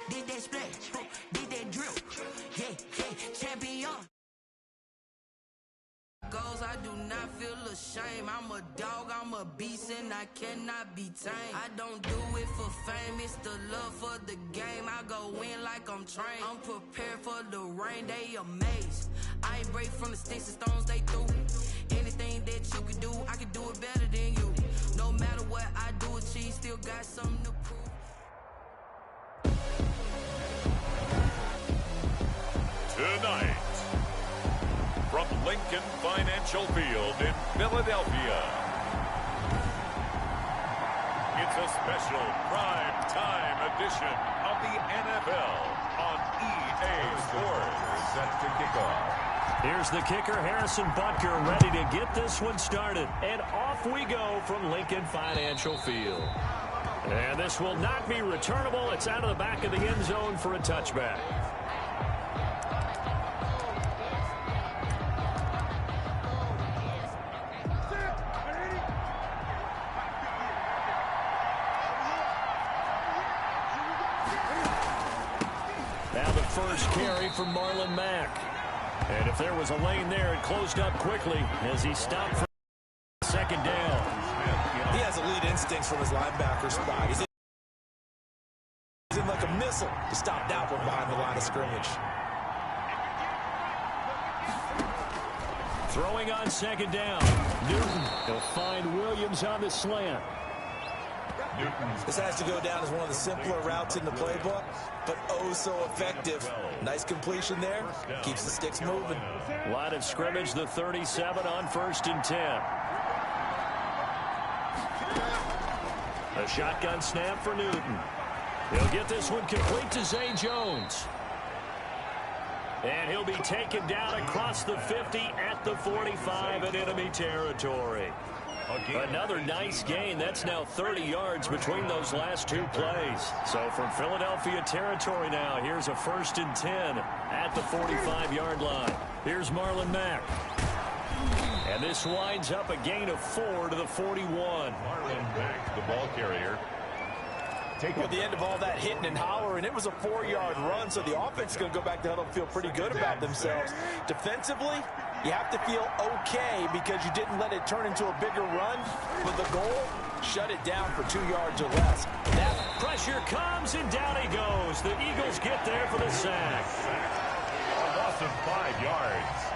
Did that splash, did that drip, yeah, champion. I do not feel ashamed. I'm a dog, I'm a beast, and I cannot be tamed. I don't do it for fame, it's the love for the game. I go in like I'm trained. I'm prepared for the rain, they amazed. I ain't break from the sticks and stones they threw. Anything that you can do, I can do it better than you. No matter what I do, achieve, still got something to prove. Tonight, from Lincoln Financial Field in Philadelphia, it's a special prime time edition of the NFL on EA Sports. Set to kick off. Here's the kicker, Harrison Butker, ready to get this one started. And off we go from Lincoln Financial Field. And this will not be returnable. It's out of the back of the end zone for a touchback. First carry from Marlon Mack. And if there was a lane there, it closed up quickly as he stopped for second down. He has elite instincts from his linebacker spot. He's in like a missile to stop that one behind the line of scrimmage. Throwing on second down. Newton will find Williams on the slant. This has to go down as one of the simpler routes in the playbook, but oh so effective. Nice completion there. Keeps the sticks moving. Line of scrimmage, the 37 on 1st and 10. A shotgun snap for Newton. He'll get this one complete to Zay Jones. And he'll be taken down across the 50 at the 45 in enemy territory. Another nice gain. That's now 30 yards between those last two plays. So from Philadelphia territory now, here's a 1st and 10 at the 45-yard line. Here's Marlon Mack. And this winds up a gain of 4 to the 41. Marlon Mack, the ball carrier. At the end of all that hitting and hollering, it was a 4-yard run, so the offense is going to go back to huddle and feel pretty good about themselves. Defensively, you have to feel okay because you didn't let it turn into a bigger run. With the goal, shut it down for 2 yards or less. That pressure comes, and down he goes. The Eagles get there for the sack. A loss of 5 yards.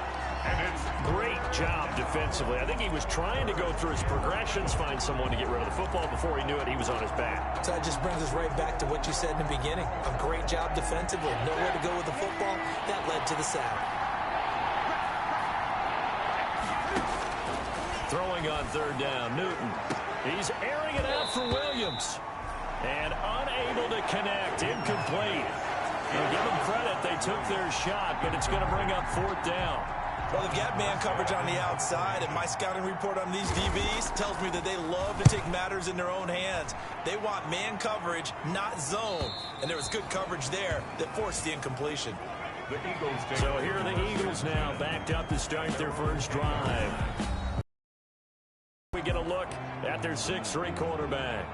And it's great job defensively. I think he was trying to go through his progressions, find someone to get rid of the football. Before he knew it, he was on his back. So that just brings us right back to what you said in the beginning. A great job defensively. Nowhere to go with the football. That led to the sack. Throwing on 3rd down, Newton. He's airing it out for Williams. And unable to connect. Incomplete. Well, give them credit. They took their shot, but it's going to bring up 4th down. Well, they've got man coverage on the outside, and my scouting report on these DBs tells me that they love to take matters in their own hands. They want man coverage, not zone. And there was good coverage there that forced the incompletion. The Eagles. So here are the Eagles now backed up to start their first drive. We get a look at their 6'3" quarterback.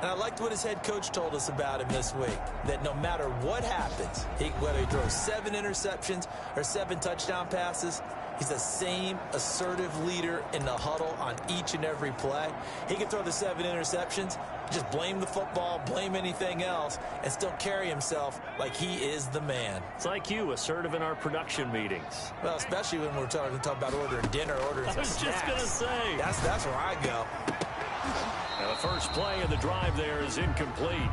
And I liked what his head coach told us about him this week, that no matter what happens, whether he throws 7 interceptions or 7 touchdown passes, he's the same assertive leader in the huddle on each and every play. He can throw the 7 interceptions, just blame the football, blame anything else, and still carry himself like he is the man. It's like you, assertive in our production meetings. Well, especially when we're talking about ordering dinner, ordering some snacks. I was just going to say. That's where I go. Now the first play of the drive there is incomplete.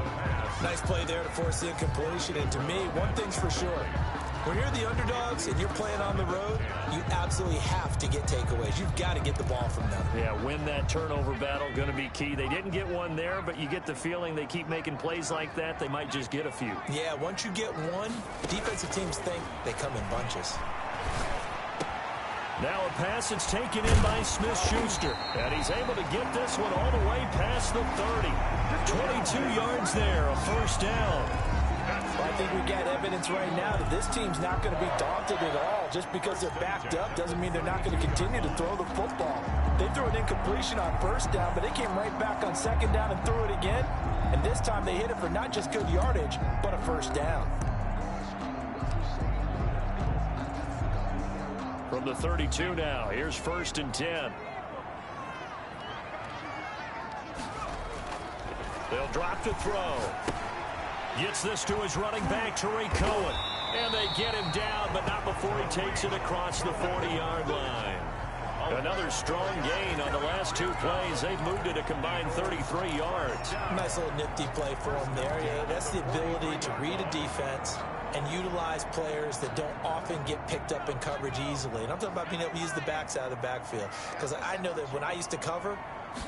Nice play there to force the incompletion. And to me, one thing's for sure. When you're the underdogs and you're playing on the road, you absolutely have to get takeaways. You've got to get the ball from them. Yeah, win that turnover battle, going to be key. They didn't get one there, but you get the feeling they keep making plays like that, they might just get a few. Yeah, once you get one, defensive teams think they come in bunches. Now a pass that's taken in by Smith-Schuster. And he's able to get this one all the way past the 30. 22 yards there, a 1st down. Well, I think we've got evidence right now that this team's not going to be daunted at all. Just because they're backed up doesn't mean they're not going to continue to throw the football. They threw an incompletion on 1st down, but they came right back on 2nd down and threw it again. And this time they hit it for not just good yardage, but a first down. From the 32 now, here's 1st and 10. They'll drop to throw. Gets this to his running back, Tariq Cohen. And they get him down, but not before he takes it across the 40-yard line. Another strong gain on the last 2 plays. They've moved it a combined 33 yards. Nice little nifty play for him there. Yeah, that's the ability to read a defense and utilize players that don't often get picked up in coverage easily. And I'm talking about being able to use the backs out of the backfield. Because I know that when I used to cover,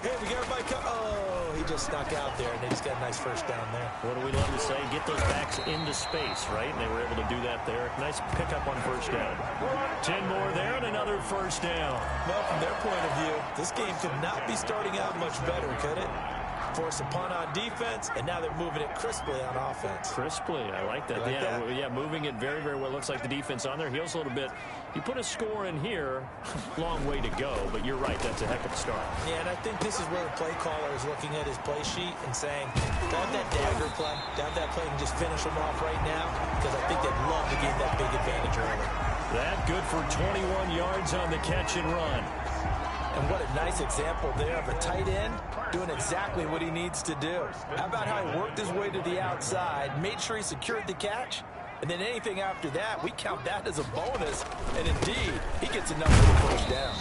hey, we got everybody oh, he just snuck out there, and they just got a nice first down there. What do we love to say? Get those backs into space, right? And they were able to do that there. Nice pickup on first down. 10 more there and another first down. Well, from their point of view, this game could not be starting out much better, could it? Force a punt on defense, and now they're moving it crisply on offense. Crisply, I like that. Yeah, moving it very, very well. Looks like the defense on there heals a little bit. You put a score in here, long way to go, but you're right, that's a heck of a start. Yeah, and I think this is where the play caller is looking at his play sheet and saying, have that dagger play, have that play and just finish them off right now, because I think they'd love to gain that big advantage early. That good for 21 yards on the catch and run. And what a nice example there of a tight end doing exactly what he needs to do. How about how he worked his way to the outside, made sure he secured the catch, and then anything after that, we count that as a bonus. And indeed, he gets enough for the first down.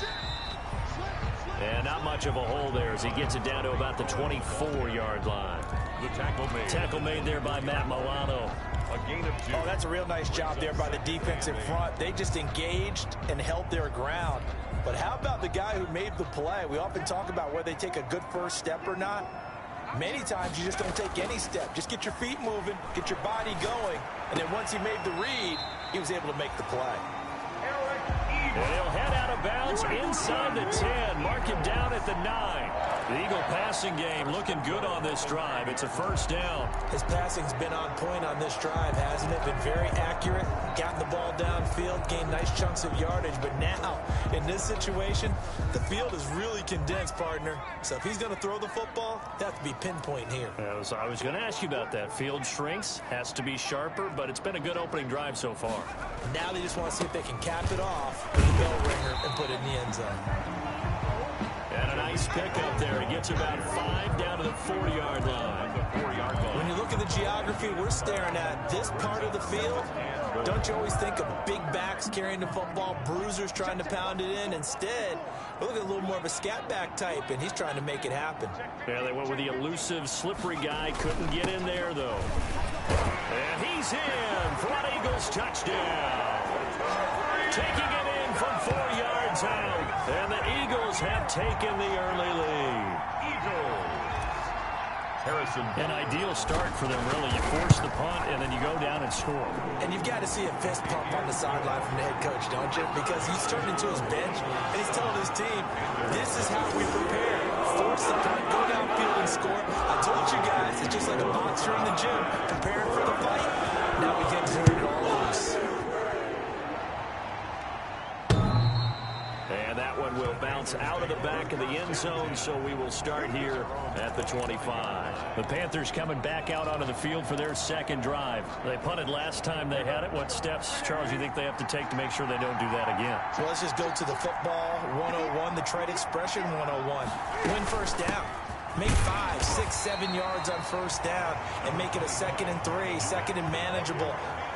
And not much of a hole there as he gets it down to about the 24-yard line. The tackle made there by Matt Milano. A gain of 2. Oh, that's a real nice job there by the defense in front. They just engaged and held their ground. But how about the guy who made the play? We often talk about whether they take a good first step or not. Many times you just don't take any step. Just get your feet moving, get your body going, and then once he made the read, he was able to make the play. And he'll head out of bounds inside the 10. Mark him down at the 9. The Eagle passing game looking good on this drive. It's a first down. His passing's been on point on this drive, hasn't it? Been very accurate, gotten the ball downfield, gained nice chunks of yardage. But now, in this situation, the field is really condensed, partner. So if he's going to throw the football, that has to be pinpoint here. I was going to ask you about that. Field shrinks, has to be sharper, but it's been a good opening drive so far. Now they just want to see if they can cap it off with the bell ringer and put it in the end zone. And a nice pickup there. He gets about 5 down to the 40-yard line. When you look at the geography we're staring at, this part of the field, don't you always think of big backs carrying the football, bruisers trying to pound it in? Instead, we're looking at a little more of a scat back type, and he's trying to make it happen. Yeah, they went with the elusive, slippery guy. Couldn't get in there, though. And he's in for an Eagles touchdown. Taking it in from 4 yards out. And the Eagles have taken the early lead. Harrison. An ideal start for them, really. You force the punt, and then you go down and score. And you've got to see a fist pump on the sideline from the head coach, don't you? Because he's turned into his bench, and he's telling his team, this is how we prepare. Force the punt, go downfield and score. I told you guys, it's just like a boxer in the gym, preparing for the fight. Now we get turn it all loose. And that one will bounce out of the back of the end zone, so we will start here at the 25. The Panthers coming back out onto the field for their second drive. They punted last time they had it. What steps, Charles, you think they have to take to make sure they don't do that again? Well, let's just go to the football 101, the trade expression 101. Win first down. Make 5, 6, 7 yards on first down and make it a 2nd and 3, 2nd and manageable.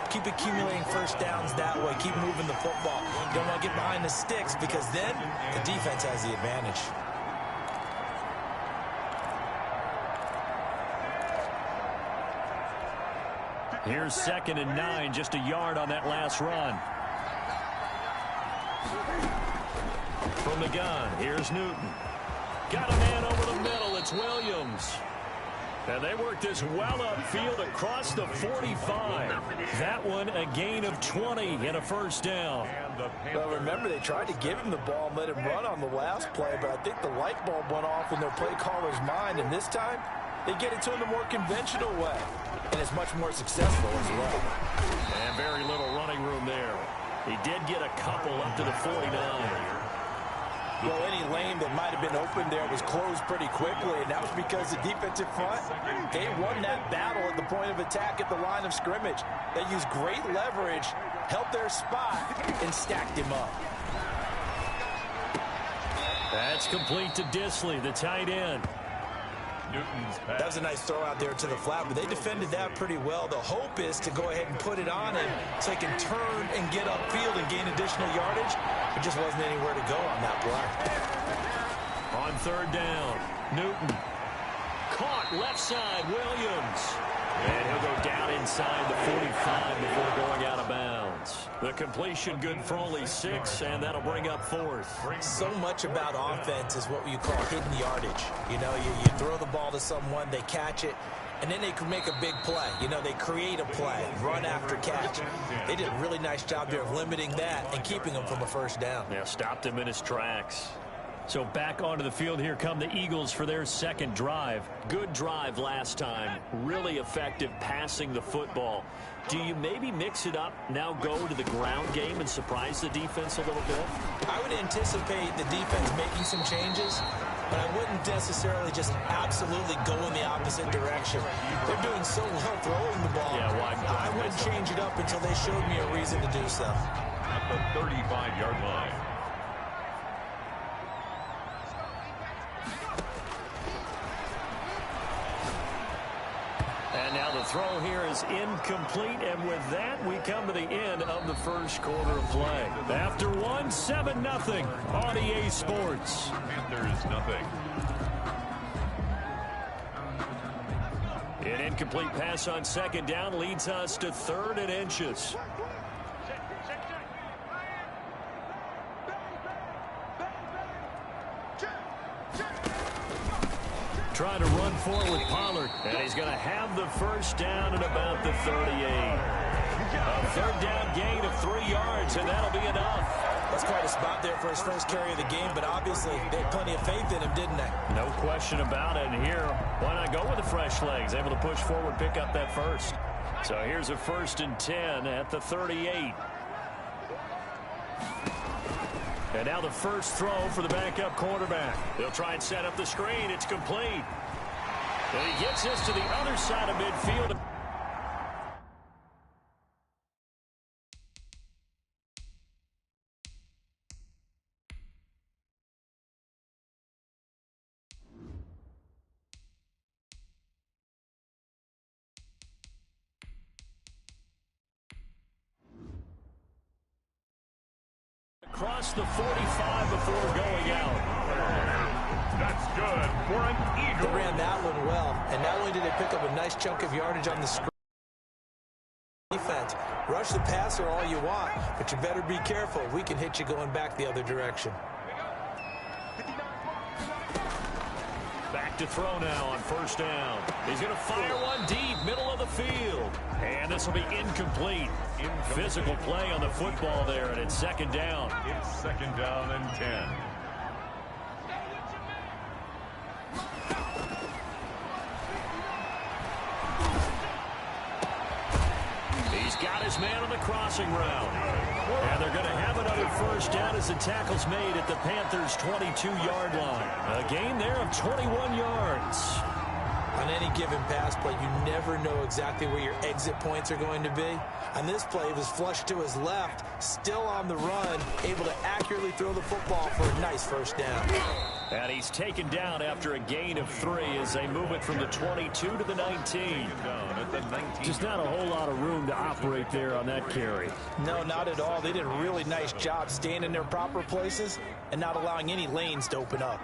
Keep accumulating first downs that way. Keep moving the football. You don't want to get behind the sticks because then the defense has the advantage. Here's 2nd and 9, just a yard on that last run. From the gun, here's Newton. Got a man over the middle. It's Williams. And they work this well upfield across the 45. That one a gain of 20 and a first down. Well, remember, they tried to give him the ball and let him run on the last play, but I think the light bulb went off in their play caller's mind, and this time they get it to him the more conventional way, and it's much more successful as well. And very little running room there. He did get a couple up to the 49. Well, any lane that might have been open there was closed pretty quickly, and that was because the defensive front, they won that battle at the point of attack at the line of scrimmage. They used great leverage, held their spot, and stacked him up. That's complete to Disley, the tight end. That was a nice throw out there to the flat, but they defended that pretty well. The hope is to go ahead and put it on him so he can turn and get upfield and gain additional yardage. There just wasn't anywhere to go on that play. On third down, Newton. Caught left side, Williams. And he'll go down inside the 45 before going out of bounds. The completion good for only 6, and that'll bring up 4th. So much about offense is what you call hidden yardage. You know, you throw the ball to someone, they catch it, and then they can make a big play. You know, they create a play, run after catch. They did a really nice job there of limiting that and keeping him from a first down. Yeah, stopped him in his tracks. So back onto the field here come the Eagles for their second drive. Good drive last time. Really effective passing the football. Do you maybe mix it up, now go to the ground game and surprise the defense a little bit? I would anticipate the defense making some changes, but I wouldn't necessarily just absolutely go in the opposite direction. They're doing so well throwing the ball. Yeah, I wouldn't change it up until they showed me a reason to do so. At the 35-yard line. And now the throw here is incomplete, and with that, we come to the end of the first quarter of play. After one, 7-0 on EA Sports. Panthers nothing. An incomplete pass on second down leads us to 3rd and inches. Trying to run forward with Pollard, and he's going to have the first down at about the 38. A third down gain of 3 yards, and that'll be enough. That's quite a spot there for his first carry of the game, but obviously they had plenty of faith in him, didn't they? No question about it. And here, why not go with the fresh legs? Able to push forward, pick up that first. So here's a 1st and 10 at the 38. And now the first throw for the backup quarterback. They'll try and set up the screen. It's complete. And he gets this to the other side of midfield. Across the 45 before going out. That's good for an Eagle. They ran that one well, and not only did they pick up a nice chunk of yardage on the screen, defense, rush the passer all you want, but you better be careful. We can hit you going back the other direction. Back to throw now on first down. He's going to fire one deep, middle of the field. And this will be incomplete. Physical play on the football there, and it's second down. It's 2nd down and 10. He's got his man on the crossing route. And they're going to have another first down as the tackle's made at the Panthers' 22-yard line. A gain there of 21 yards. On any given pass play, you never know exactly where your exit points are going to be. On this play, it was flushed to his left, still on the run, able to accurately throw the football for a nice first down. And he's taken down after a gain of 3 as they move it from the 22 to the 19. Just not a whole lot of room to operate there on that carry. No, not at all. They did a really nice job staying in their proper places and not allowing any lanes to open up.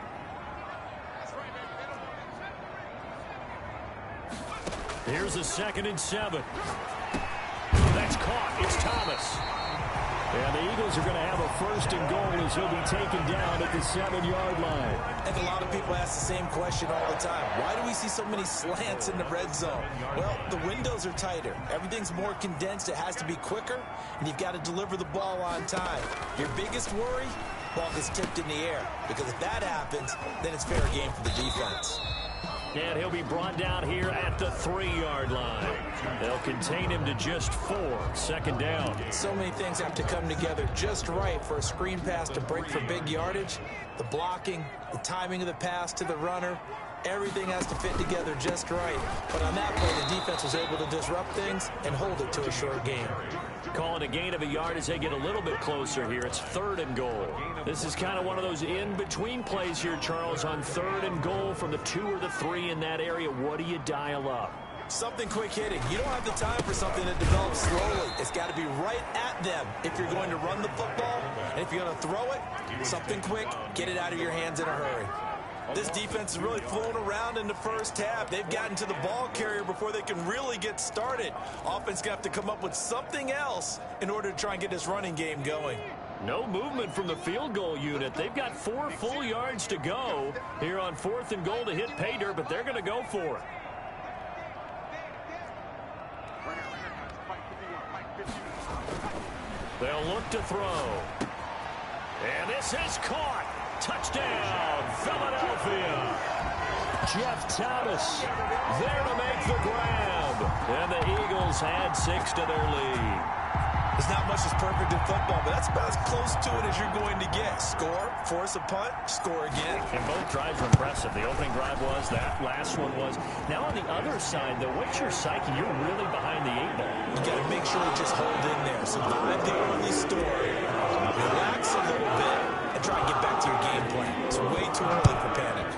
Here's a 2nd and 7. That's caught. It's Thomas. And the Eagles are going to have a 1st and goal as he'll be taken down at the 7-yard line. And a lot of people ask the same question all the time. Why do we see so many slants in the red zone? Well, the windows are tighter. Everything's more condensed. It has to be quicker, and you've got to deliver the ball on time. Your biggest worry? Ball gets tipped in the air. Because if that happens, then it's fair game for the defense. And he'll be brought down here at the the 3-yard line. They'll contain him to just 4. Second down. So many things have to come together just right for a screen pass to break for big yardage. The blocking, the timing of the pass to the runner, everything has to fit together just right. But on that play, the defense was able to disrupt things and hold it to a short gain. Calling a gain of a yard as they get a little bit closer here. It's 3rd and goal. This is kind of one of those in-between plays here, Charles, on 3rd and goal from the 2 or the 3 in that area. What do you dial up? Something quick hitting. You don't have the time for something that develops slowly. It's got to be right at them if you're going to run the football. And if you're going to throw it, something quick, get it out of your hands in a hurry. This defense is really flown around in the first half. They've gotten to the ball carrier before they can really get started. Offense going to have to come up with something else in order to try and get this running game going. No movement from the field goal unit. They've got 4 full yards to go here on 4th and goal to hit pay dirt, but they're going to go for it. They'll look to throw. And this is caught. Touchdown, Philadelphia. Jeff Thomas there to make the grab. And the Eagles add 6 to their lead. There's not much that's perfect in football, but that's about as close to it as you're going to get. Score, force a punt, score again. And both drives were impressive. The opening drive was, that last one was. Now on the other side, though, what's your psyche? You're really behind the 8 ball. You got to make sure you just hold in there. Survive the early story. Relax a little bit and try and get back to your game plan. It's way too early for panic.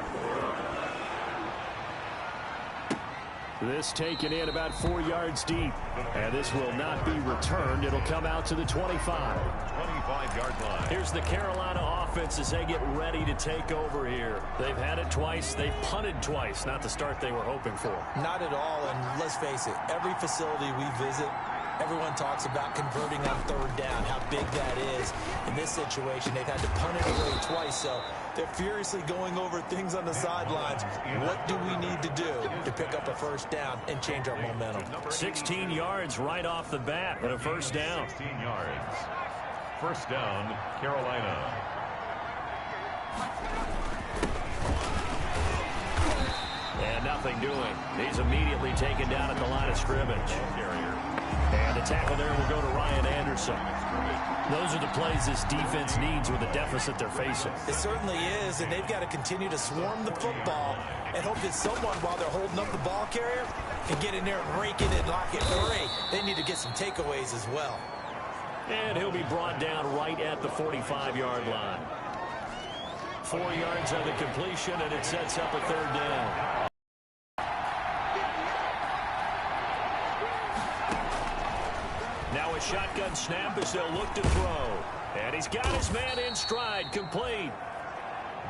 This taken in about 4 yards deep. And this will not be returned. It'll come out to the 25. 25-yard line. Here's the Carolina offense as they get ready to take over here. They've had it twice. They've punted twice. Not the start they were hoping for. Not at all, and let's face it, every facility we visit, everyone talks about converting on 3rd down, how big that is. In this situation, they've had to punt it away twice, so they're furiously going over things on the sidelines. What do we need to do to pick up a 1st down and change our momentum? 16 yards right off the bat and a 1st down. 16 yards. 1st down, Carolina. And nothing doing. He's immediately taken down at the line of scrimmage. And the tackle there will go to Ryan Anderson. Those are the plays this defense needs with the deficit they're facing. It certainly is, and they've got to continue to swarm the football and hope that someone, while they're holding up the ball carrier, can get in there and rake it and lock it free. They need to get some takeaways as well. And he'll be brought down right at the 45-yard line. 4 yards on the completion, and it sets up a 3rd down. Now a shotgun snap as they'll look to throw. And he's got his man in stride, complete.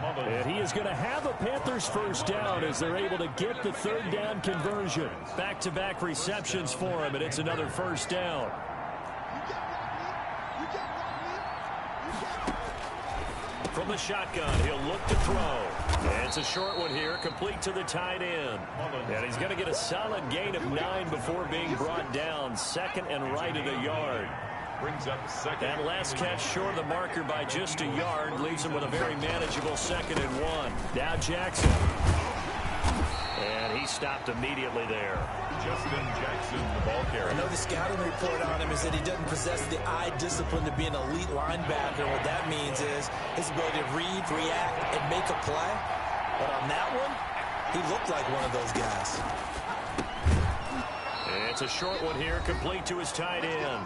And he is going to have a Panthers 1st down as they're able to get the 3rd down conversion. Back-to-back receptions for him, and it's another 1st down. From the shotgun, he'll look to throw. And it's a short one here, complete to the tight end. And he's going to get a solid gain of 9 before being brought down. 2nd and right at a yard. Brings up 2nd. That last catch short of the marker by just a yard leaves him with a very manageable 2nd and 1. Now Jackson. And he stopped immediately there. Justin Jackson, the ball carrier. I know the scouting report on him is that he doesn't possess the eye discipline to be an elite linebacker. What that means is his ability to read, react, and make a play. But on that one, he looked like one of those guys. It's a short one here, complete to his tight end.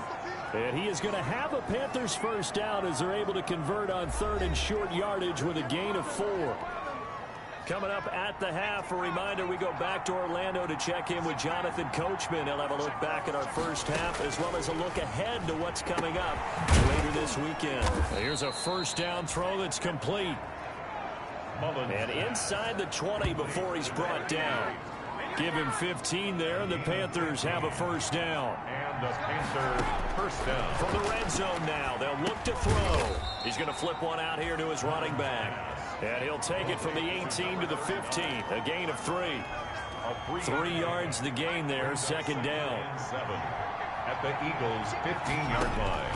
And he is going to have a Panthers 1st down as they're able to convert on 3rd and short yardage with a gain of 4. Coming up at the half, a reminder, we go back to Orlando to check in with Jonathan Coachman. He'll have a look back at our 1st half as well as a look ahead to what's coming up later this weekend. Here's a 1st down throw that's complete. And inside the 20 before he's brought down. Give him 15 there, and the Panthers have a 1st down. And the Panthers 1st down. From the red zone now, they'll look to throw. He's going to flip one out here to his running back. And he'll take it from the 18 to the 15. A gain of 3. 3 yards the gain there, 2nd down. 7 at the Eagles' 15-yard line.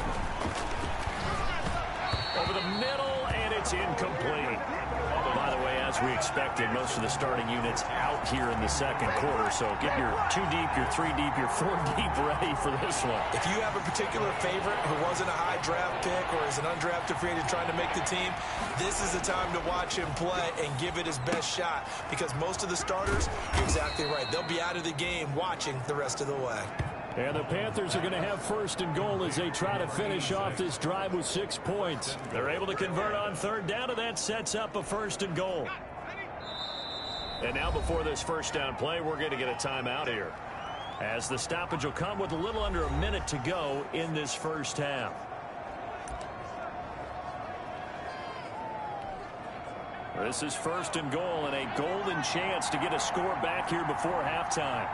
Over the middle, and it's incomplete. By the way, as as we expected, most of the starting units out here in the second quarter. So get your 2 deep, your 3 deep, your 4 deep ready for this one. If you have a particular favorite who wasn't a high draft pick or is an undrafted free agent trying to make the team, this is the time to watch him play and give it his best shot, because most of the starters, you're exactly right, they'll be out of the game watching the rest of the way. And the Panthers are going to have first and goal as they try to finish off this drive with 6 points. They're able to convert on third down, and that sets up a first and goal. And now before this first down play, we're going to get a timeout here, as the stoppage will come with a little under a minute to go in this first half. This is first and goal, and a golden chance to get a score back here before halftime.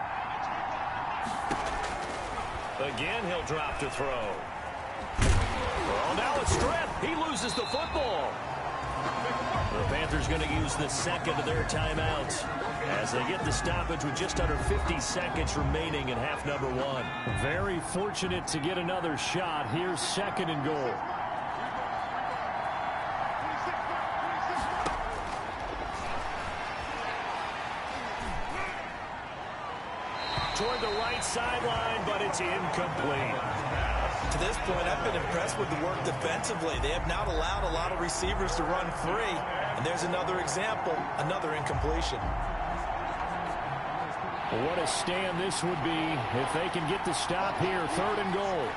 Again, he'll drop to throw. Well, now it's stripped. He loses the football. The Panthers going to use the second of their timeouts as they get the stoppage with just under 50 seconds remaining in half number 1. Very fortunate to get another shot. Here's second and goal. Toward the right sideline, but it's incomplete. To this point, I've been impressed with the work defensively. They have not allowed a lot of receivers to run free. And there's another example, another incompletion. Well, what a stand this would be if they can get the stop here. Third and goal.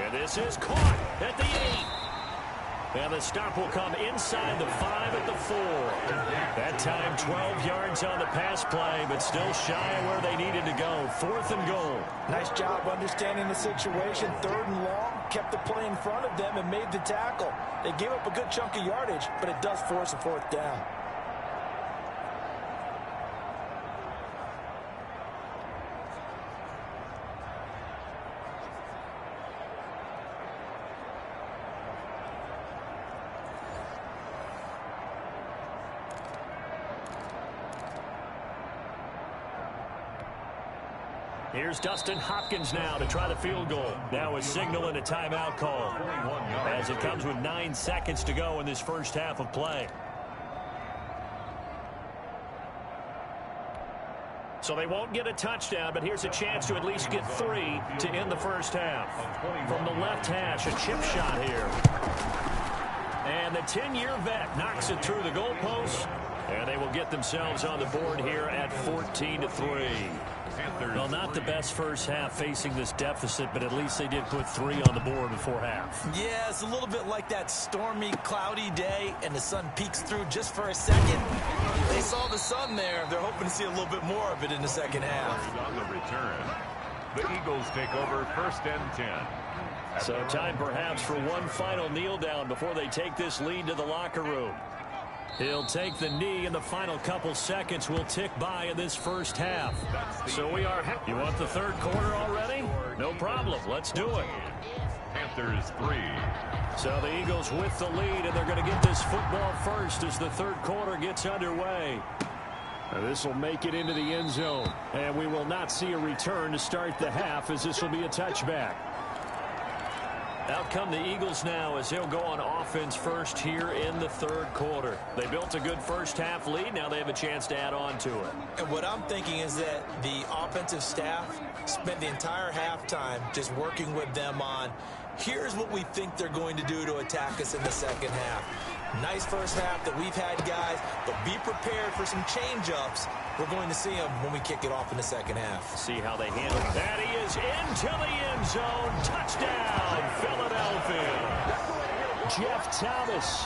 And this is caught at the 8. And the stop will come inside the 5 at the 4. That time 12 yards on the pass play, but still shy of where they needed to go. Fourth and goal. Nice job understanding the situation. Third and long, kept the play in front of them and made the tackle. They gave up a good chunk of yardage, but it does force a fourth down. Here's Dustin Hopkins now to try the field goal. Now a signal and a timeout call as it comes with 9 seconds to go in this first half of play. So they won't get a touchdown, but here's a chance to at least get 3 to end the first half. From the left hash, a chip shot here. And the 10-year vet knocks it through the goalpost, and they will get themselves on the board here at 14-3. Well, not the best first half facing this deficit, but at least they did put 3 on the board before half. Yeah, it's a little bit like that stormy, cloudy day, and the sun peeks through just for a second. They saw the sun there. They're hoping to see a little bit more of it in the second half. On the return, the Eagles take over first and 10. So time perhaps for one final kneel down before they take this lead to the locker room. He'll take the knee, and the final couple seconds will tick by in this first half. So we are... You want the third quarter already? No problem. Let's do it. Panthers 3. So the Eagles with the lead, and they're going to get this football first as the third quarter gets underway. This will make it into the end zone, and we will not see a return to start the half, as this will be a touchback. Out come the Eagles now as they'll go on offense first here in the third quarter. They built a good first half lead. Now they have a chance to add on to it. And what I'm thinking is that the offensive staff spent the entire halftime just working with them on, here's what we think they're going to do to attack us in the second half. Nice first half that we've had, guys, but be prepared for some change-ups. We're going to see them when we kick it off in the second half. See how they handle it. That he is into the end zone. Touchdown, Philadelphia. Jeff Thomas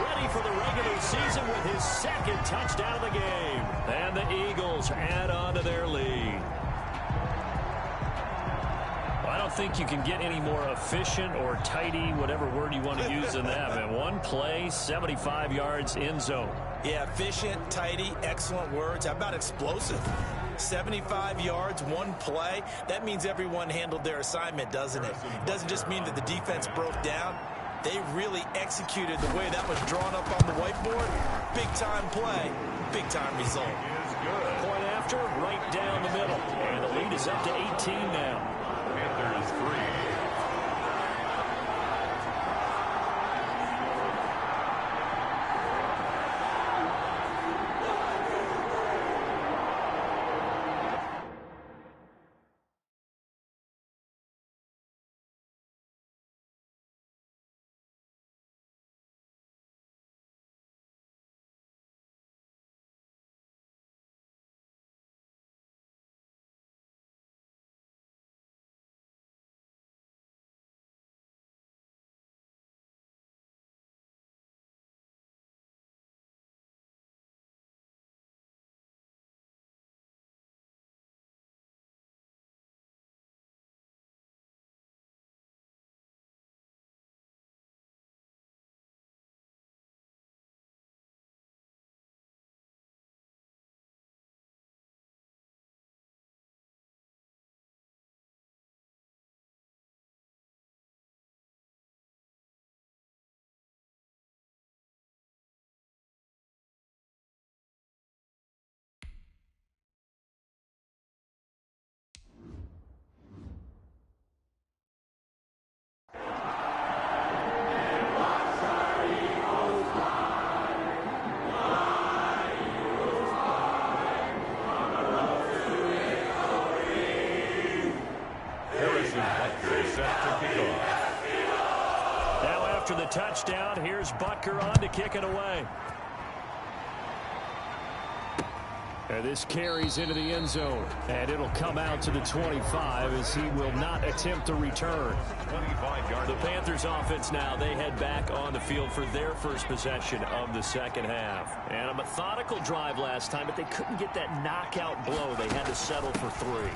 ready for the regular season with his second touchdown of the game. And the Eagles add on to their lead. I don't think you can get any more efficient or tidy, whatever word you want to use in that. Man, one play, 75 yards, end zone. Yeah, efficient, tidy, excellent words. How about explosive? 75 yards, one play. That means everyone handled their assignment, doesn't it? It doesn't just mean that the defense broke down. They really executed the way that was drawn up on the whiteboard. Big-time play, big-time result. Point after, right down the middle. And the lead is up to 18 now. Panthers 3. down. Here's Butker on to kick it away. And this carries into the end zone. And it'll come out to the 25 as he will not attempt to return. 25-yard. The Panthers offense now, they head back on the field for their first possession of the second half. And a methodical drive last time, but they couldn't get that knockout blow. They had to settle for 3.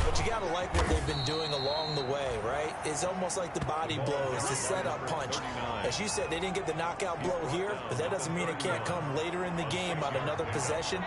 But you got to like what they've been doing along the way, right? It's almost like the body blows, the setup punch. As you said, they didn't get the knockout blow here, but that doesn't mean it can't come later in the game on another possession.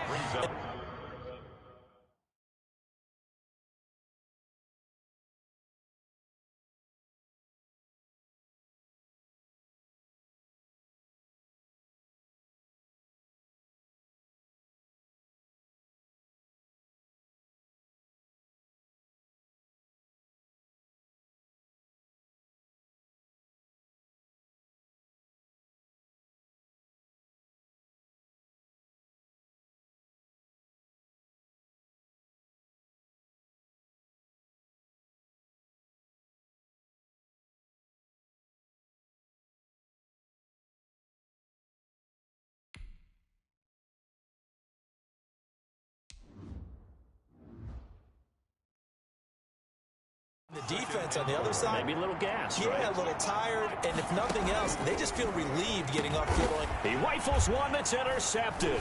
The defense on the other side. Maybe a little gas, yeah, right? A little tired, and if nothing else, they just feel relieved getting upfield. He rifles one that's intercepted.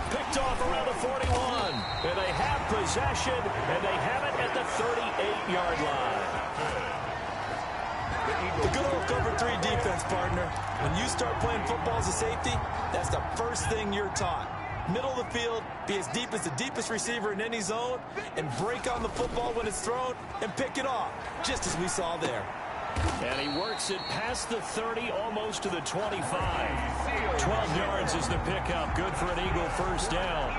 Picked off around the 41. And they have possession, and they have it at the 38-yard line. The good old cover 3 defense, partner. When you start playing football as a safety, that's the first thing you're taught. Middle of the field, be as deep as the deepest receiver in any zone, and break on the football when it's thrown, and pick it off, just as we saw there. And he works it past the 30, almost to the 25. 12 yards is the pickup. Good for an Eagle first down.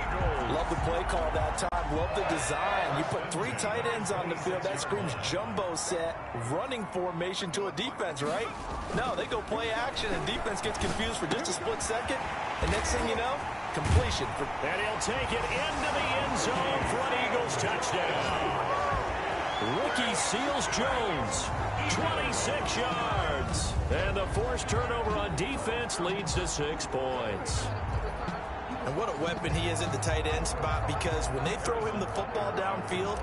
Love the play call that time. Love the design. You put 3 tight ends on the field. That screams jumbo set, running formation to a defense, right? No, they go play action, and defense gets confused for just a split second. And next thing you know, completion. And he'll take it into the end zone for an Eagles touchdown. Ricky Seals-Jones, 26 yards. And the forced turnover on defense leads to 6 points. And what a weapon he is at the tight end spot, because when they throw him the football downfield,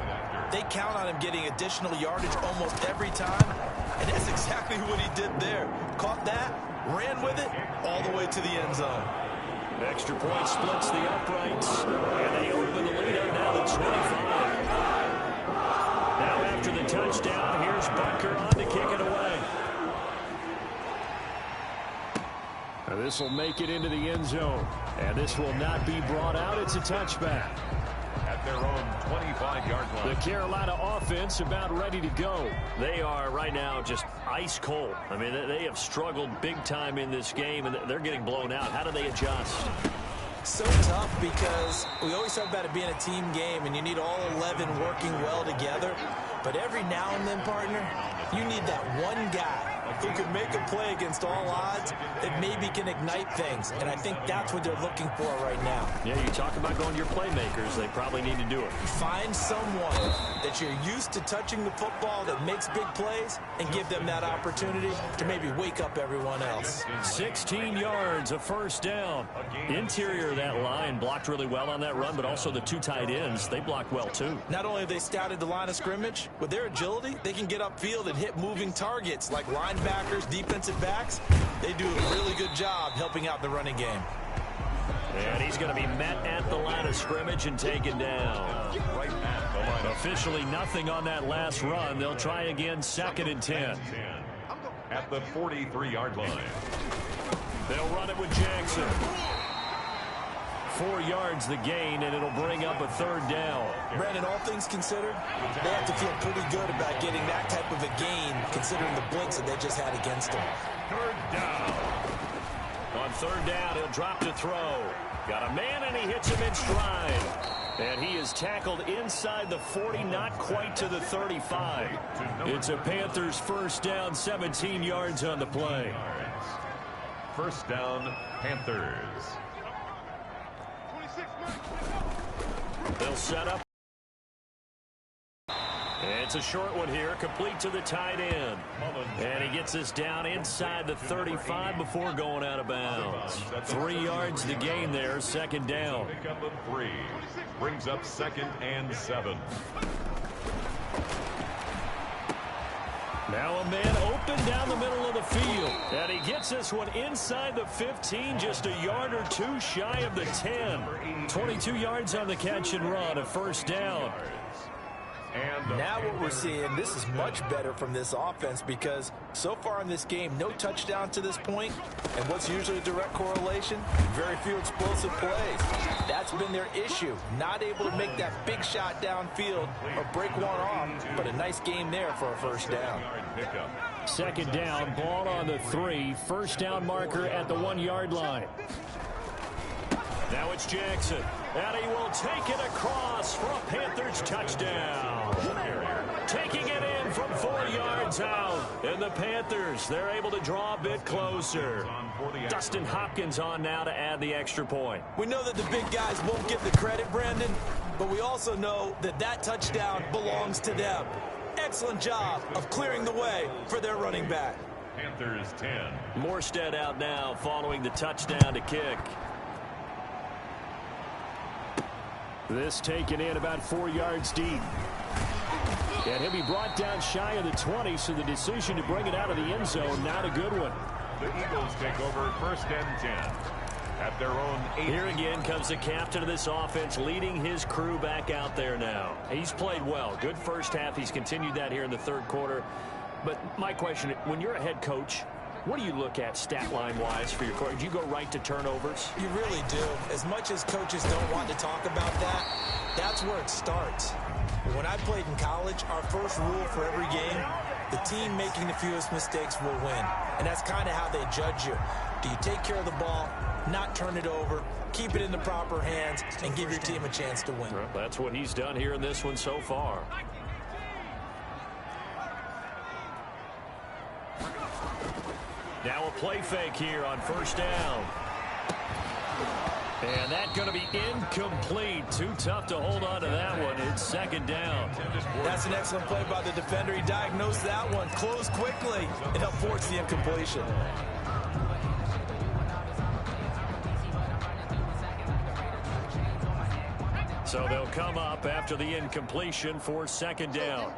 they count on him getting additional yardage almost every time. And that's exactly what he did there. Caught that, ran with it, all the way to the end zone. Extra point splits the uprights, and they open the lead up now to 25. Now after the touchdown, here's Butker on to kick it away. Now this will make it into the end zone, and this will not be brought out. It's a touchback. At their own 25-yard line. The Carolina offense about ready to go. They are right now just ice cold. I mean, they have struggled big time in this game, and they're getting blown out. How do they adjust? So tough, because we always talk about it being a team game, and you need all 11 working well together. But every now and then, partner, you need that one guy who could make a play against all odds that maybe can ignite things. And I think that's what they're looking for right now. Yeah, you talk about going to your playmakers. They probably need to do it. Find someone that you're used to touching the football that makes big plays and give them that opportunity to maybe wake up everyone else. 16 yards, a first down. Interior of that line blocked really well on that run, but also the 2 tight ends, they blocked well too. Not only have they scouted the line of scrimmage, with their agility, they can get upfield and hit moving targets like linebackers, defensive backs. They do a really good job helping out the running game. And he's going to be met at the line of scrimmage and taken down. Right at the line. Officially nothing on that last run. They'll try again, 2nd and 10. At the 43-yard line. They'll run it with Jackson. 4 yards the gain, and it'll bring up a 3rd down. Brandon, all things considered, they have to feel pretty good about getting that type of a gain, considering the blitz that they just had against them. 3rd down. On 3rd down, he'll drop to throw. Got a man, and he hits him in stride. And he is tackled inside the 40, not quite to the 35. It's a Panthers first down, 17 yards on the play. First down, Panthers. They'll set up. It's a short one here, complete to the tight end. And he gets us down inside the 35 before going out of bounds. 3 yards to gain there, second down. Pickup of 3 brings up 2nd and 7. Now a man open down the middle of the field. And he gets this one inside the 15, just a yard or 2 shy of the 10. 22 yards on the catch and run, a first down. Now what we're seeing, this is much better from this offense because so far in this game, no touchdown to this point. And what's usually a direct correlation? Very few explosive plays. That's been their issue. Not able to make that big shot downfield or break one off, but a nice game there for a first down. Second down, ball on the 3. First down marker at the 1-yard line. Now it's Jackson, and he will take it across for a Panthers touchdown. Taking it in from 4 yards out. And the Panthers, they're able to draw a bit closer. Dustin Hopkins on now to add the extra point. We know that the big guys won't get the credit, Brandon, but we also know that that touchdown belongs to them. Excellent job of clearing the way for their running back. Panthers 10. Morstead out now following the touchdown to kick. This taken in about 4 yards deep. And he'll be brought down shy of the 20, so the decision to bring it out of the end zone, not a good one. The Eagles take over 1st and 10 at their own 8. Here again comes the captain of this offense, leading his crew back out there now. He's played well. Good first half. He's continued that here in the third quarter. But my question, when you're a head coach, what do you look at stat line-wise for your coach? Do you go right to turnovers? You really do. As much as coaches don't want to talk about that, that's where it starts. When I played in college, our first rule for every game, the team making the fewest mistakes will win. And that's kind of how they judge you. Do you take care of the ball, not turn it over, keep it in the proper hands, and give your team a chance to win? Well, that's what he's done here in this one so far. Now a play fake here on first down. And that's going to be incomplete. Too tough to hold on to that one. It's second down. That's an excellent play by the defender. He diagnosed that one, closed quickly, and helped force the incompletion. So they'll come up after the incompletion for second down.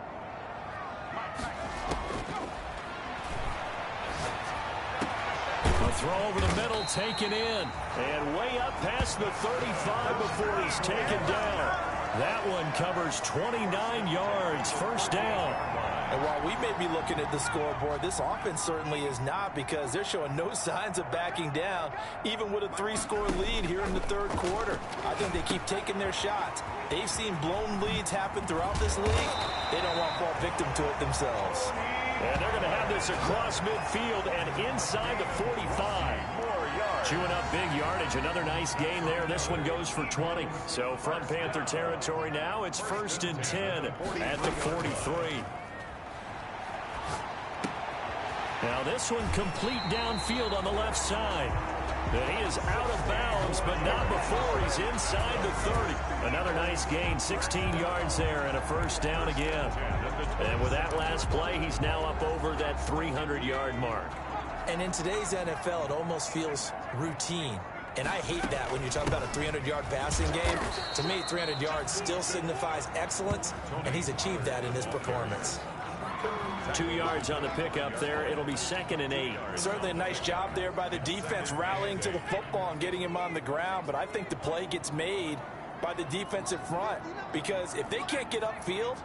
A throw over the middle, taken in. And way up past the 35 before he's taken down. That one covers 29 yards, first down. And while we may be looking at the scoreboard, this offense certainly is not, because they're showing no signs of backing down, even with a 3-score lead here in the third quarter. I think they keep taking their shots. They've seen blown leads happen throughout this league. They don't want to fall victim to it themselves. And they're going to have this across midfield and inside the 45. Chewing up big yardage. Another nice gain there. This one goes for 20. So from Panther territory now, it's 1st and 10 at the 43. Now this one complete downfield on the left side. And he is out of bounds, but not before he's inside the 30. Another nice gain, 16 yards there, and a first down again. And with that last play, he's now up over that 300-yard mark. And in today's NFL, it almost feels routine. And I hate that when you talk about a 300-yard passing game. To me, 300 yards still signifies excellence, and he's achieved that in this performance. 2 yards on the pickup there. It'll be 2nd and 8. Certainly a nice job there by the defense rallying to the football and getting him on the ground. But I think the play gets made by the defensive front, because if they can't get upfield,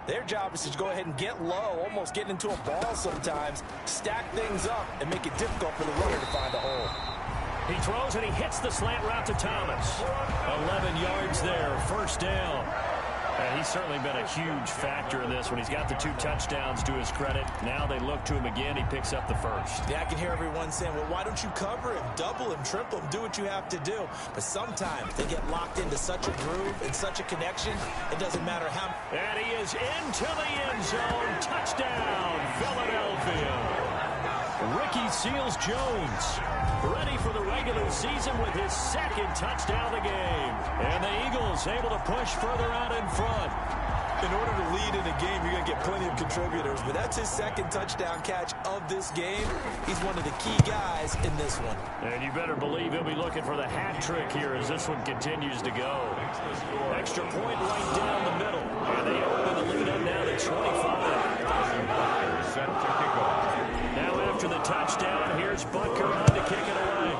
their job is to go ahead and get low, almost get into a ball sometimes, stack things up, and make it difficult for the runner to find a hole. He throws and he hits the slant route to Thomas. 11 yards there, first down. And he's certainly been a huge factor in this one. He's got the 2 touchdowns to his credit. Now they look to him again. He picks up the first. Yeah, I can hear everyone saying, well, why don't you cover him, double him, triple him, do what you have to do. But sometimes they get locked into such a groove and such a connection, it doesn't matter how. And he is into the end zone. Touchdown, Philadelphia. Ricky Seals-Jones ready for the regular season with his 2nd touchdown of the game. And the Eagles able to push further out in front. In order to lead in a game, you're going to get plenty of contributors, but that's his second touchdown catch of this game. He's one of the key guys in this one. And you better believe he'll be looking for the hat trick here as this one continues to go. Extra point right down the middle. And they open the lead up now to 25. Set to kick off. Now after the touchdown, here's Butker on to kick it away.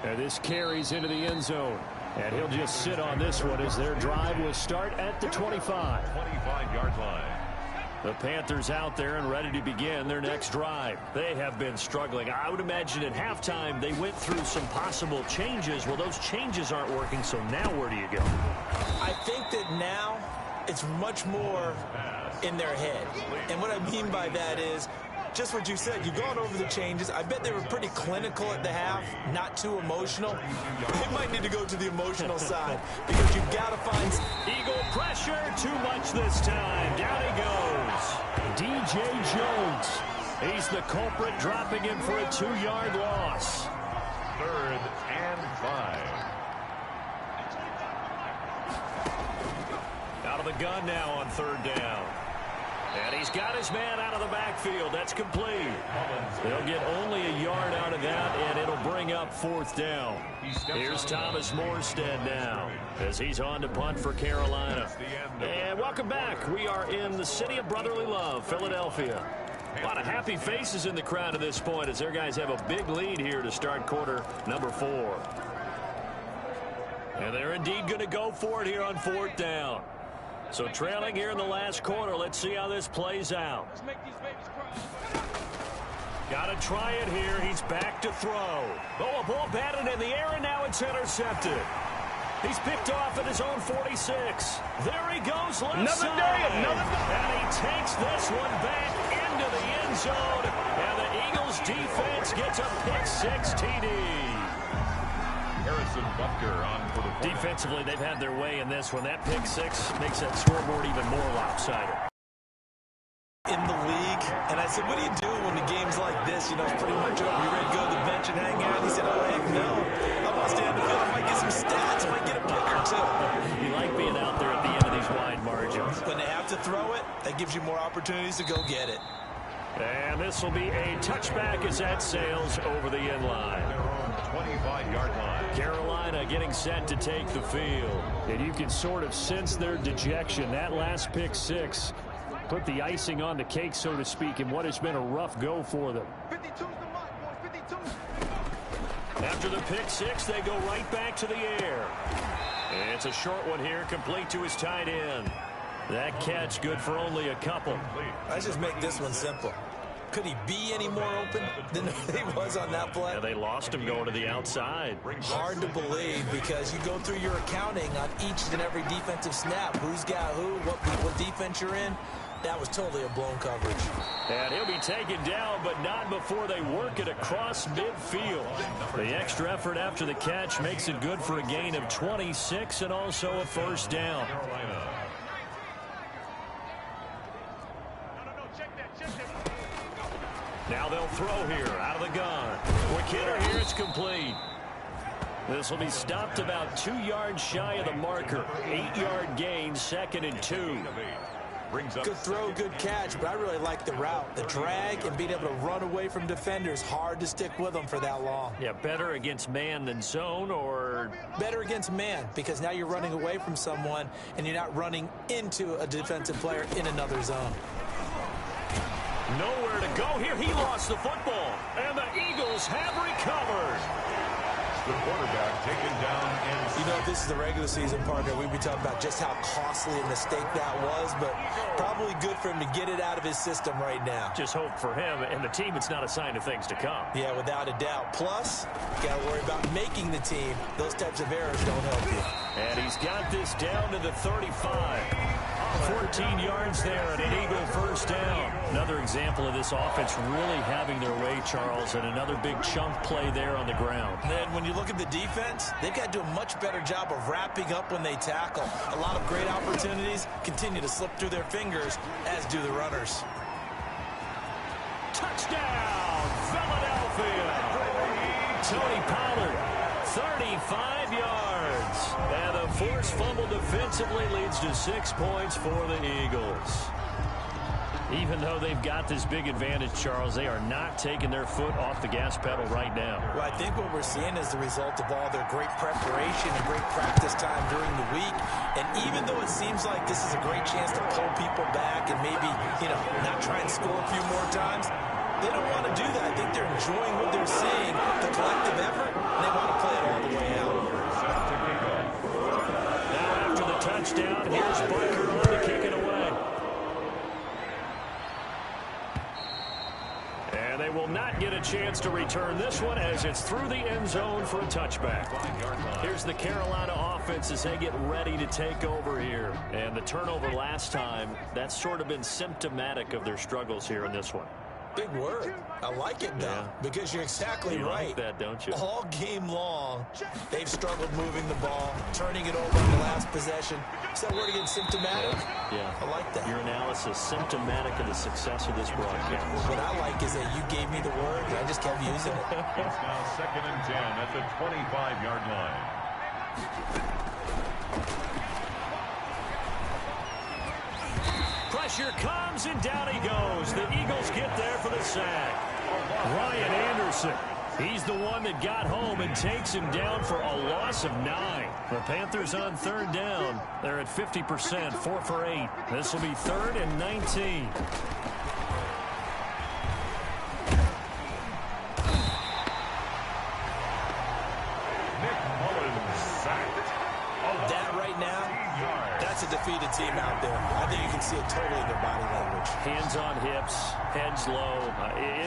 And this carries into the end zone. And he'll just sit on this one as their drive will start at the 25. 25-yard line. The Panthers out there and ready to begin their next drive. They have been struggling. I would imagine at halftime they went through some possible changes. Well, those changes aren't working, so now where do you go? I think that now it's much more in their head. And what I mean by that is just what you said. You've gone over the changes. I bet they were pretty clinical at the half, not too emotional. They might need to go to the emotional side because you've got to find... Eagle pressure, too much this time. Down he goes. DJ Jones. He's the culprit, dropping him for a 2-yard loss. 3rd and 5. Out of the gun now on 3rd down. And he's got his man out of the backfield. That's complete. They'll get only a yard out of that, and it'll bring up 4th down. Here's Thomas Morstead now as he's on to punt for Carolina. And welcome back. We are in the city of brotherly love, Philadelphia. A lot of happy faces in the crowd at this point as their guys have a big lead here to start quarter number 4. And they're indeed going to go for it here on 4th down. So trailing here in the last quarter. Let's see how this plays out. Got to try it here. He's back to throw. Oh, a ball batted in the air, and now it's intercepted. He's picked off at his own 46. There he goes, left side. And he takes this one back into the end zone. And the Eagles defense gets a pick-6 TD. Harrison Butker on for the point. Defensively, they've had their way in this one. That pick-6 makes that scoreboard even more lopsided. In the league, and I said, what do you do when the game's like this? You know, it's pretty much over. You ready to go to the bench and hang out? He said, oh, heck no. I'm going to stay on the field. I might get some stats. I might get a pick or two. You like being out there at the end of these wide margins. When they have to throw it, that gives you more opportunities to go get it. And this will be a touchback as that sails over the end line. 25-yard line. Carolina getting set to take the field. And you can sort of sense their dejection. That last pick-6 put the icing on the cake, so to speak, in what has been a rough go for them. 52's the mark, boys, 52. After the pick-6, they go right back to the air. And it's a short one here, complete to his tight end. That catch good for only a couple. Let's just make this one simple. Could he be any more open than he was on that play? Yeah, they lost him going to the outside. Hard to believe because you go through your accounting on each and every defensive snap. Who's got who, what defense you're in. That was totally a blown coverage. And he'll be taken down, but not before they work it across midfield. The extra effort after the catch makes it good for a gain of 26 and also a first down. Now they'll throw here out of the gun. Quick hitter here, it's complete. This will be stopped about 2 yards shy of the marker. 8-yard gain, 2nd and 2. Good throw, good catch, but I really like the route. The drag and being able to run away from defenders, hard to stick with them for that long. Yeah, better against man than zone, or? Better against man, because now you're running away from someone and you're not running into a defensive player in another zone. Nowhere to go here. He lost the football, and the Eagles have recovered. The quarterback taken down. And you know, if this is the regular season, partner, we'd be talking about just how costly a mistake that was, but probably good for him to get it out of his system right now. Just hope for him and the team it's not a sign of things to come. Yeah, without a doubt. Plus, got to worry about making the team. Those types of errors don't help you. And he's got this down to the 35. 14 yards there and an Eagle first down. Another example of this offense really having their way, Charles, and another big chunk play there on the ground. And then when you look at the defense, they've got to do a much better job of wrapping up when they tackle. A lot of great opportunities continue to slip through their fingers, as do the runners. Touchdown, Philadelphia! Tony Pollard 35 yards. And a forced fumble defensively leads to 6 points for the Eagles. Even though they've got this big advantage, Charles, they are not taking their foot off the gas pedal right now. Well, I think what we're seeing is the result of all their great preparation and great practice time during the week. And even though it seems like this is a great chance to pull people back and maybe, not try and score a few more times, they don't want to do that. I think they're enjoying what they're seeing, the collective effort, and they want to play it all the way out. Now after the touchdown, here's Butker on to kick it away. And they will not get a chance to return this one as it's through the end zone for a touchback. Here's the Carolina offense as they get ready to take over here. And the turnover last time, that's sort of been symptomatic of their struggles here in this one. Big word. I like it, though, because you're exactly right. Like that, don't you? All game long, they've struggled moving the ball, turning it over on the last possession. Is that word again, symptomatic? Yeah. I like that. Your analysis, symptomatic of the success of this broadcast. What I like is that you gave me the word, and I just kept using it. It's now 2nd and 10 at the 25-yard line. Pressure comes, and down he goes. The Eagles get there for the sack. Ryan Anderson, he's the one that got home and takes him down for a loss of 9. The Panthers on 3rd down. They're at 50%, 4 for 8. This will be 3rd and 19. That right now, that's a defeated team out there. I think you can see it totally in their body language. Hands on hips, heads low.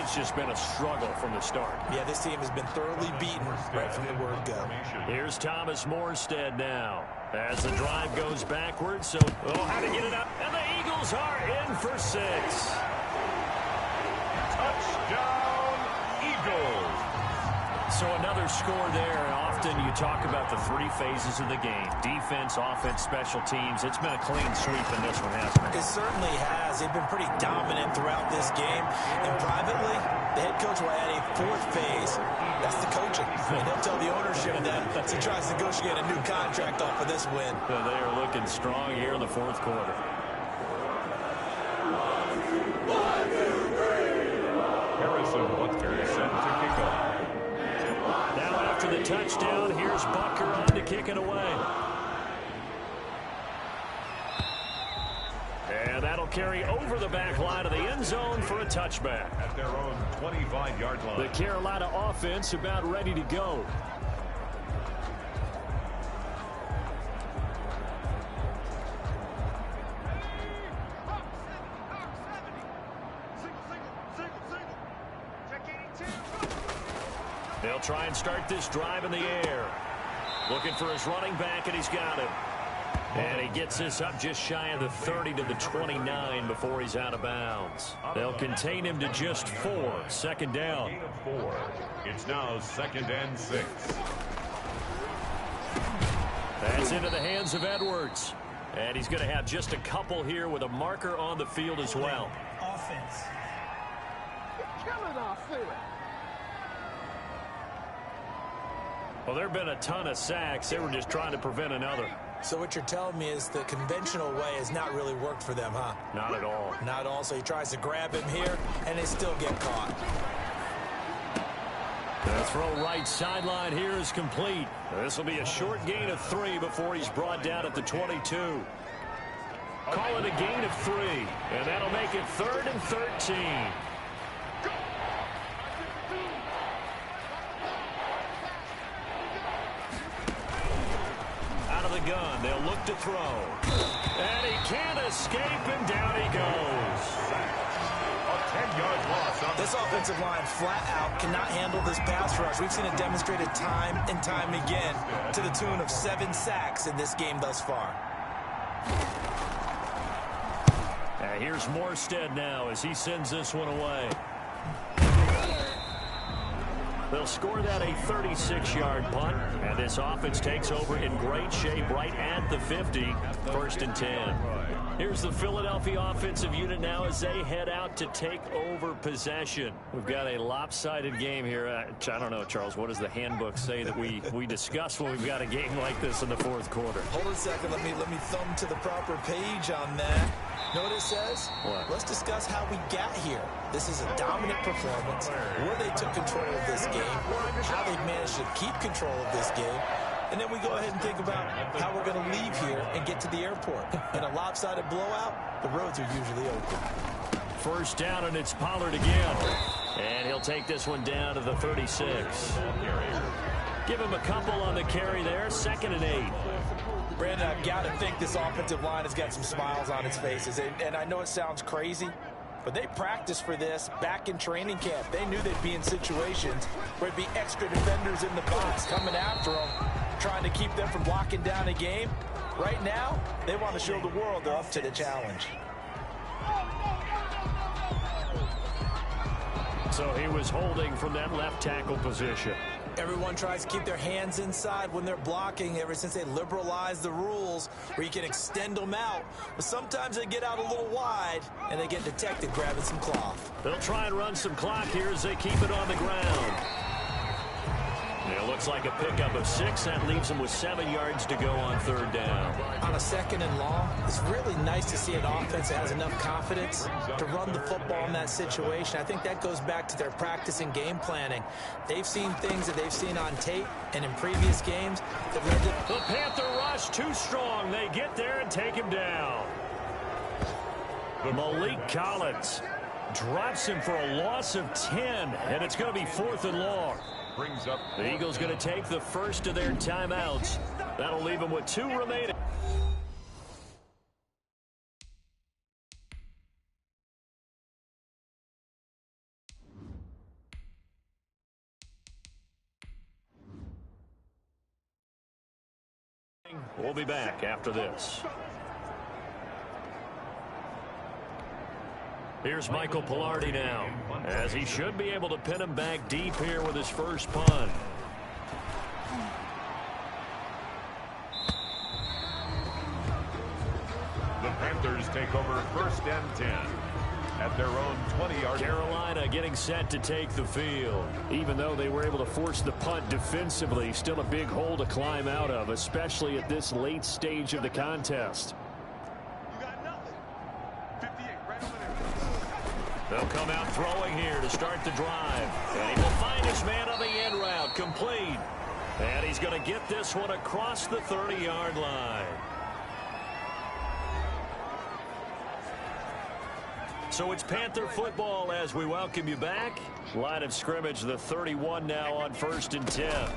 It's just been a struggle from the start. Yeah, this team has been thoroughly beaten right from the word go. Here's Thomas Morstead now as the drive goes backwards. So, how to get it up. And the Eagles are in for 6. Touchdown, Eagles. So another score there. Often you talk about the 3 phases of the game. Defense, offense, special teams. It's been a clean sweep in this one, hasn't it? It certainly has. They've been pretty dominant throughout this game. And privately, the head coach will add a 4th phase. That's the coaching. And they'll tell the ownership that as he tries to negotiate a new contract off of this win. They are looking strong here in the 4th quarter. Harrison Butker set to kick off. Now after the touchdown, here's Butker on to kick it away. And that'll carry over the back line of the end zone for a touchback. At their own 25-yard line. The Carolina offense about ready to go. They'll try and start this drive in the air. Looking for his running back, and he's got him. And he gets this up just shy of the 30 to the 29 before he's out of bounds. They'll contain him to just 4. 2nd down. Gain of 4. It's now 2nd and 6. That's into the hands of Edwards. And he's going to have just a couple here with a marker on the field as well. Offense. Killing offense. Well, there have been a ton of sacks. They were just trying to prevent another. So what you're telling me is the conventional way has not really worked for them, huh? Not at all. Not at all. So he tries to grab him here, and they still get caught. The throw right sideline here is complete. This will be a short gain of 3 before he's brought down at the 22. Call it a gain of 3, and that'll make it 3rd and 13. Gun. They'll look to throw. And he can't escape, and down he goes. A 10-yard loss. This offensive line flat out cannot handle this pass rush. We've seen it demonstrated time and time again to the tune of 7 sacks in this game thus far. And here's Morstead now as he sends this one away. They'll score that a 36-yard punt, and this offense takes over in great shape right at the 50. 1st and 10. Here's the Philadelphia offensive unit now as they head out to take over possession. We've got a lopsided game here. I don't know, Charles, what does the handbook say that we discuss when we've got a game like this in the fourth quarter? Hold on a second. Let me thumb to the proper page on that. Know what it says? What? Let's discuss how we got here. This is a dominant performance, where they took control of this game, how they've managed to keep control of this game. And then we go ahead and think about how we're going to leave here and get to the airport. In a lopsided blowout, the roads are usually open. First down, and it's Pollard again. And he'll take this one down to the 36. Give him a couple on the carry there. 2nd and 8. Brandon, I've got to think this offensive line has got some smiles on its faces. And I know it sounds crazy, but they practiced for this back in training camp. They knew they'd be in situations where there'd be extra defenders in the box coming after them, trying to keep them from locking down a game. Right now, they want to show the world they're up to the challenge. So he was holding from that left tackle position. Everyone tries to keep their hands inside when they're blocking ever since they liberalized the rules where you can extend them out. But sometimes they get out a little wide and they get detected grabbing some cloth. They'll try and run some clock here as they keep it on the ground. It looks like a pickup of 6. That leaves them with 7 yards to go on 3rd down. On a 2nd and long, it's really nice to see an offense that has enough confidence to run the football in that situation. I think that goes back to their practice and game planning. They've seen things that they've seen on tape and in previous games that led to... The Panther rush too strong. They get there and take him down. Malik Collins drops him for a loss of 10, and it's going to be 4th and long. Brings up The Eagles going to take the first of their timeouts. That'll leave them with 2 remaining. We'll be back after this. Here's Michael Pilardi now, as he should be able to pin him back deep here with his first punt. the Panthers take over 1st and 10 at their own 20-yard. Carolina getting set to take the field. Even though they were able to force the punt defensively, still a big hole to climb out of, especially at this late stage of the contest. They'll come out throwing here to start the drive. And he will find his man on the end route. Complete. And he's going to get this one across the 30-yard line. So it's Panther football as we welcome you back. Line of scrimmage, the 31 now on 1st and 10.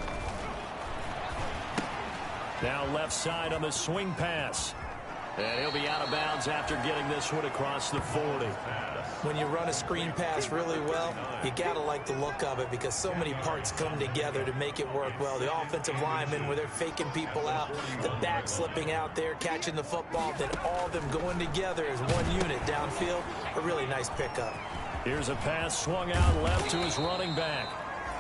Now left side on the swing pass. And he'll be out of bounds after getting this one across the 40. When you run a screen pass really well, you got to like the look of it because so many parts come together to make it work well. The offensive linemen, where they're faking people out, the back slipping out there, catching the football, then all of them going together as one unit downfield. A really nice pickup. Here's a pass swung out left to his running back.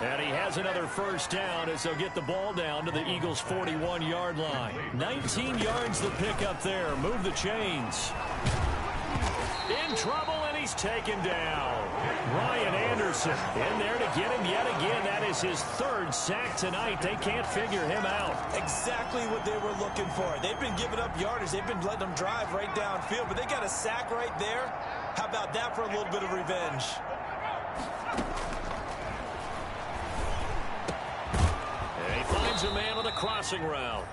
And he has another first down as they'll get the ball down to the Eagles' 41-yard line. 19 yards the pickup there. Move the chains. In trouble, and he's taken down. Ryan Anderson in there to get him yet again. That is his 3rd sack tonight. They can't figure him out. Exactly what they were looking for. They've been giving up yardage. They've been letting them drive right downfield, but they got a sack right there. How about that for a little bit of revenge? Finds a man on the crossing route.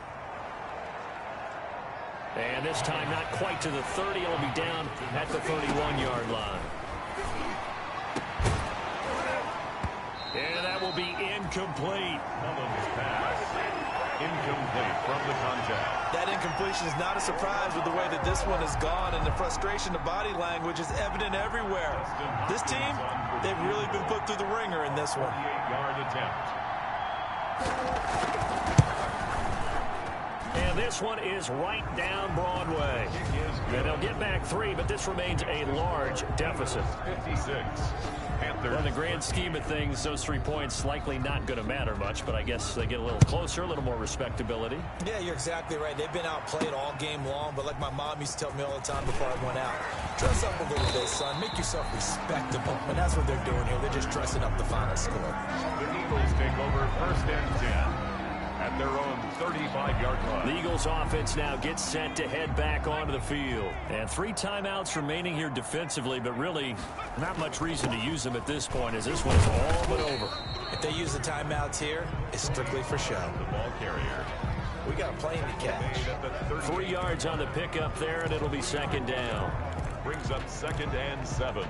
And this time not quite to the 30. It'll be down at the 31-yard line. And that will be incomplete. Pass. Incomplete from the contact. That incompletion is not a surprise with the way that this one has gone, and the frustration of body language is evident everywhere. This team, they've really been put through the ringer in this one. 58-yard attempt. And this one is right down Broadway. And they'll get back 3, but this remains a large deficit. 56. Panthers. Well, in the grand scheme of things, those 3 points likely not going to matter much, but I guess they get a little closer, a little more respectability. Yeah, you're exactly right. They've been outplayed all game long, but like my mom used to tell me all the time before I went out, dress up a little bit, son. Make yourself respectable. And that's what they're doing here. They're just dressing up the final score. The Eagles take over first and 10 at their own 35-yard line. The Eagles offense now gets set to head back onto the field. And 3 timeouts remaining here defensively, but really not much reason to use them at this point as this one's all but over. If they use the timeouts here, it's strictly for show. The ball carrier. We got a plane to catch. 3 yards on the pickup there, and it'll be second down. Brings up 2nd and 7.